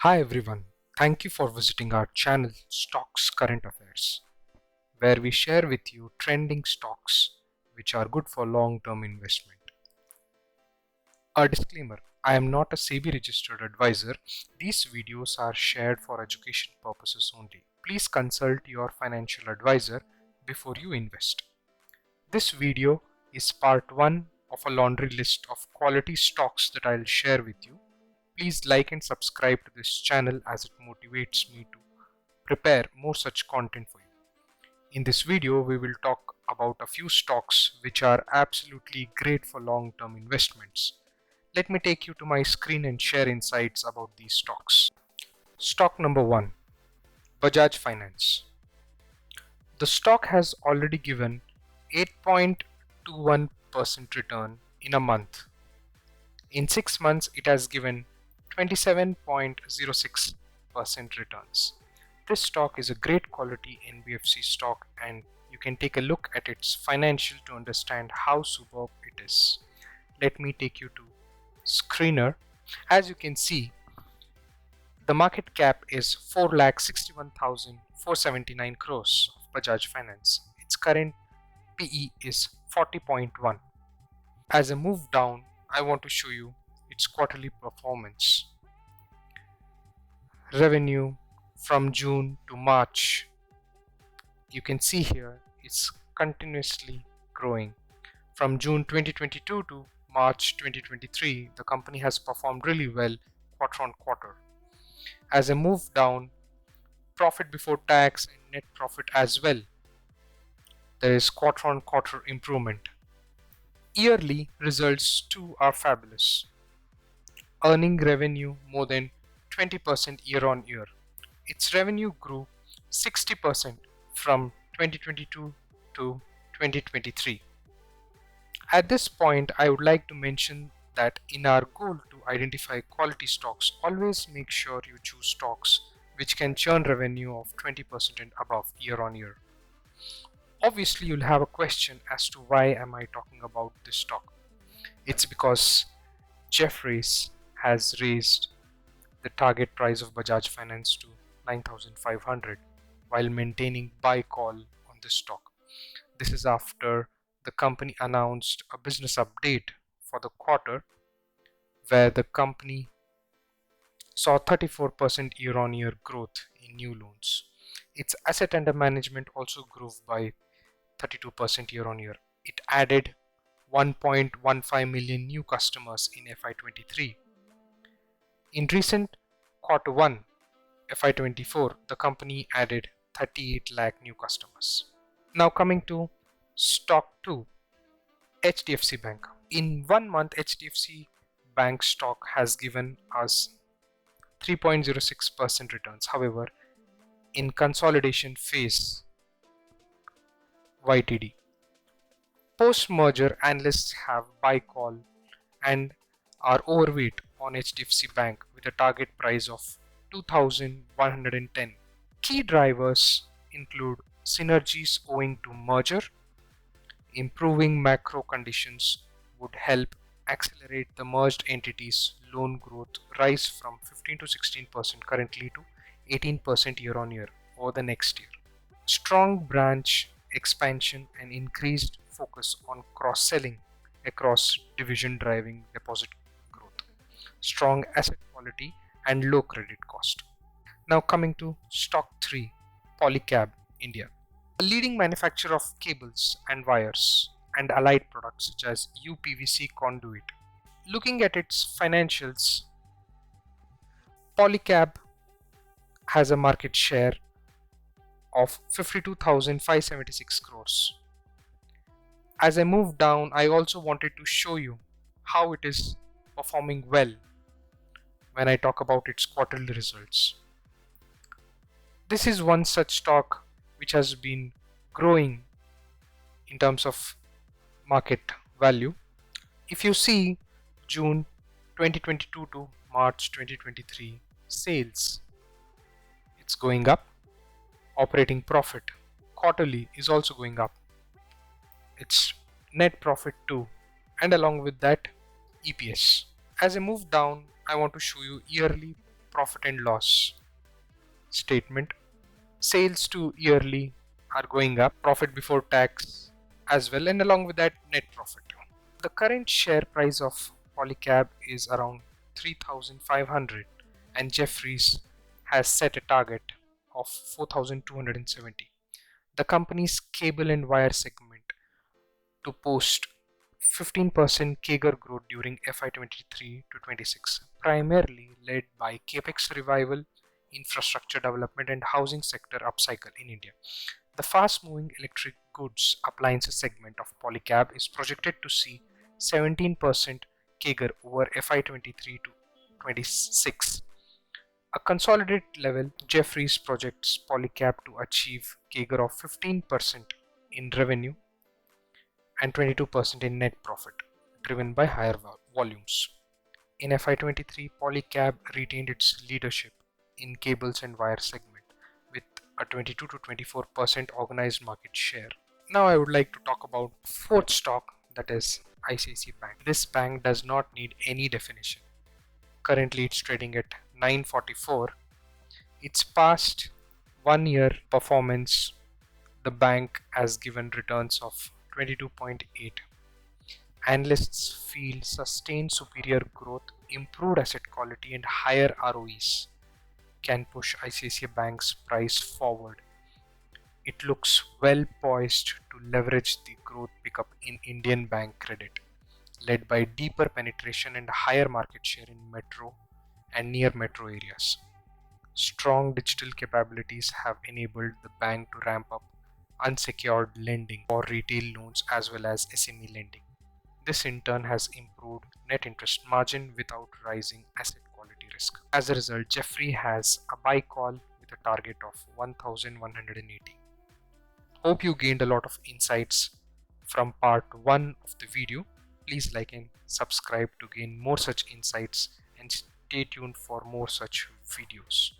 Hi everyone, thank you for visiting our channel Stocks Current Affairs, where we share with you trending stocks which are good for long-term investment. A disclaimer, I am not a SEBI registered advisor. These videos are shared for education purposes only. Please consult your financial advisor before you invest. This video is part 1 of a laundry list of quality stocks that I'll share with you. Please like and subscribe to this channel as it motivates me to prepare more such content for you. In this video, we will talk about a few stocks which are absolutely great for long-term investments. Let me take you to my screen and share insights about these stocks. Stock number 1, Bajaj Finance. The stock has already given 8.21% return in a month. In 6 months, it has given 27.06% returns. This stock is a great quality NBFC stock, and you can take a look at its financial to understand how superb it is. Let me take you to screener. As you can see, the market cap is 4,61,479 crores of Bajaj Finance. Its current PE is 40.1. As a move down, I want to show you its quarterly performance. Revenue from June to March, you can see here it's continuously growing. From June 2022 to March 2023, the company has performed really well quarter on quarter. As a move down, profit before tax and net profit as well, there is quarter on quarter improvement. Yearly results too are fabulous, earning revenue more than 20% year on year. Its revenue grew 60% from 2022 to 2023. At this point, I would like to mention that in our goal to identify quality stocks, always make sure you choose stocks which can churn revenue of 20% and above year on year. Obviously, you'll have a question as to why am I talking about this stock. It's because Jefferies has raised the target price of Bajaj Finance to 9,500 while maintaining buy call on this stock. This is after the company announced a business update for the quarter where the company saw 34% year-on-year growth in new loans. Its asset under management also grew by 32% year-on-year. It added 1.15 million new customers in FY23. In recent quarter 1 FY24, the company added 38 lakh new customers. Now coming to stock 2, HDFC Bank. In 1 month, HDFC Bank stock has given us 3.06% returns. However, in consolidation phase YTD, post-merger analysts have buy call and are overweight on HDFC Bank with a target price of 2,110. Key drivers include synergies owing to merger. Improving macro conditions would help accelerate the merged entities' loan growth rise from 15 to 16% currently to 18% year on year over the next year. Strong branch expansion and increased focus on cross-selling across division driving deposit growth. Strong asset quality and low credit cost. Now coming to stock 3, Polycab India. A leading manufacturer of cables and wires and allied products such as UPVC conduit. Looking at its financials, Polycab has a market share of 52,576 crores. As I move down, I also wanted to show you how it is performing well when I talk about its quarterly results. This is one such stock which has been growing in terms of market value. If you see June 2022 to March 2023 sales, it's going up. Operating profit quarterly is also going up. Its net profit too, and along with that EPS. As I move down, I want to show you yearly profit and loss statement. Sales to yearly are going up, profit before tax as well, and along with that, net profit. The current share price of Polycab is around 3,500, and Jefferies has set a target of 4,270. The company's cable and wire segment to post 15% CAGR growth during FY23 to 26, primarily led by capex revival, infrastructure development, and housing sector upcycle in India. The fast-moving electric goods appliances segment of Polycab is projected to see 17% CAGR over FY23 to 26. A consolidated level, Jefferies projects Polycab to achieve CAGR of 15% in revenue and 22% in net profit, driven by higher volumes. In FY23, Polycab retained its leadership in cables and wire segment with a 22 to 24% organized market share. Now I would like to talk about fourth stock, that is ICICI Bank. This bank does not need any definition. Currently it's trading at 944. Its past 1 year performance, the bank has given returns of 22.8. Analysts feel sustained superior growth, improved asset quality, and higher ROEs can push ICICI Bank's price forward. It looks well poised to leverage the growth pickup in Indian bank credit, led by deeper penetration and higher market share in metro and near metro areas. Strong digital capabilities have enabled the bank to ramp up unsecured lending for retail loans as well as SME lending. This in turn has improved net interest margin without rising asset quality risk. As a result, Jeffrey has a buy call with a target of 1180. Hope you gained a lot of insights from part 1 of the video. Please like and subscribe to gain more such insights, and stay tuned for more such videos.